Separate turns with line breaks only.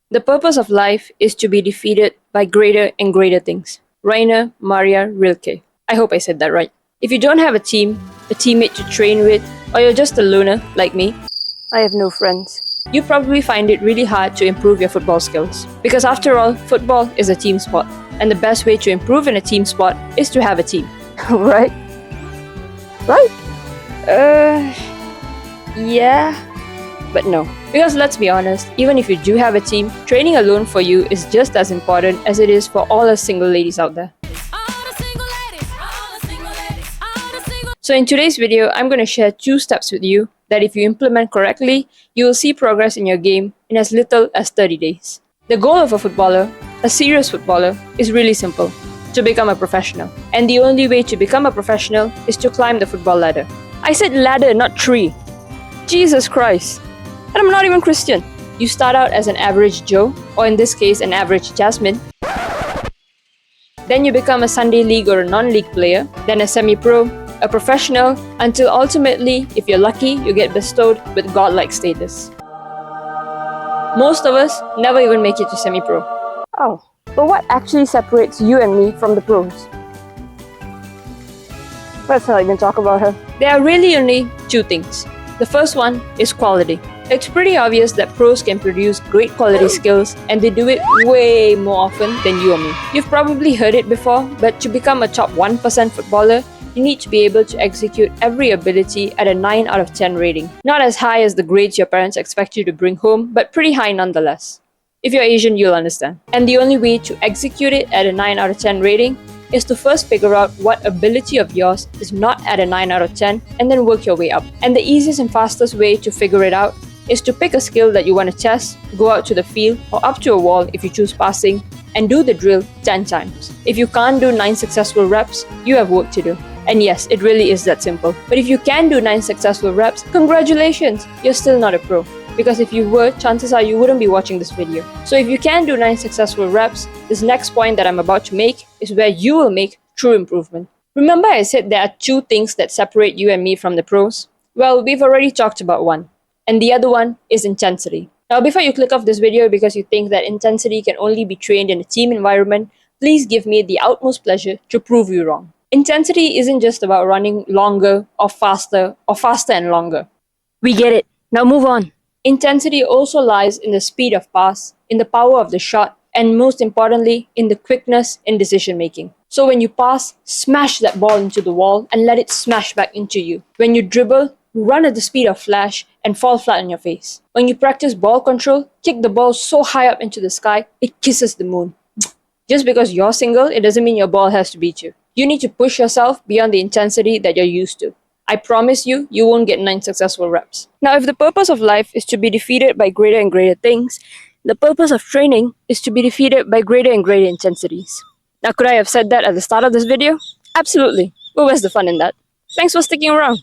The purpose of life is to be defeated by greater and greater things. Rainer Maria Rilke. I hope I said that right. If you don't have a team, a teammate to train with, or you're just a loner like me, I have no friends. You probably find it really hard to improve your football skills. Because after all, football is a team sport. And the best way to improve in a team sport is to have a team. Right? Right? Yeah. But no. Because let's be honest, even if you do have a team, training alone for you is just as important as it is for all us single ladies out there. So in today's video, I'm going to share 2 steps with you that if you implement correctly, you will see progress in your game in as little as 30 days. The goal of a footballer, a serious footballer, is really simple: to become a professional. And the only way to become a professional is to climb the football ladder. I said ladder, not tree. Jesus Christ. And I'm not even Christian. You start out as an average Joe, or in this case, an average Jasmine. Then you become a Sunday league or a non-league player, then a semi-pro, a professional, until ultimately, if you're lucky, you get bestowed with godlike status. Most of us never even make it to semi-pro. Oh, but what actually separates you and me from the pros? Let's not even talk about her. There are really only 2 things. The first one is quality. It's pretty obvious that pros can produce great quality skills, and they do it way more often than you or me. You've probably heard it before, but to become a top 1% footballer, you need to be able to execute every ability at a 9 out of 10 rating. Not as high as the grades your parents expect you to bring home, but pretty high nonetheless. If you're Asian, you'll understand. And the only way to execute it at a 9 out of 10 rating is to first figure out what ability of yours is not at a 9 out of 10 and then work your way up. And the easiest and fastest way to figure it out is to pick a skill that you want to test, go out to the field or up to a wall if you choose passing, and do the drill 10 times. If you can't do 9 successful reps, you have work to do. And yes, it really is that simple. But if you can do 9 successful reps, congratulations! You're still not a pro. Because if you were, chances are you wouldn't be watching this video. So if you can do 9 successful reps, this next point that I'm about to make is where you will make true improvement. Remember I said there are 2 things that separate you and me from the pros? Well, we've already talked about one. And the other one is intensity. Now, before you click off this video because you think that intensity can only be trained in a team environment, please give me the utmost pleasure to prove you wrong. Intensity isn't just about running longer or faster and longer. We get it. Now move on. Intensity also lies in the speed of pass, in the power of the shot, and most importantly, in the quickness in decision making. So when you pass, smash that ball into the wall and let it smash back into you. When you dribble, run at the speed of flash and fall flat on your face. When you practice ball control, kick the ball so high up into the sky, it kisses the moon. Just because you're single, it doesn't mean your ball has to beat you. You need to push yourself beyond the intensity that you're used to. I promise you, you won't get 9 successful reps. Now, if the purpose of life is to be defeated by greater and greater things, the purpose of training is to be defeated by greater and greater intensities. Now, could I have said that at the start of this video? Absolutely. But where's the fun in that? Thanks for sticking around.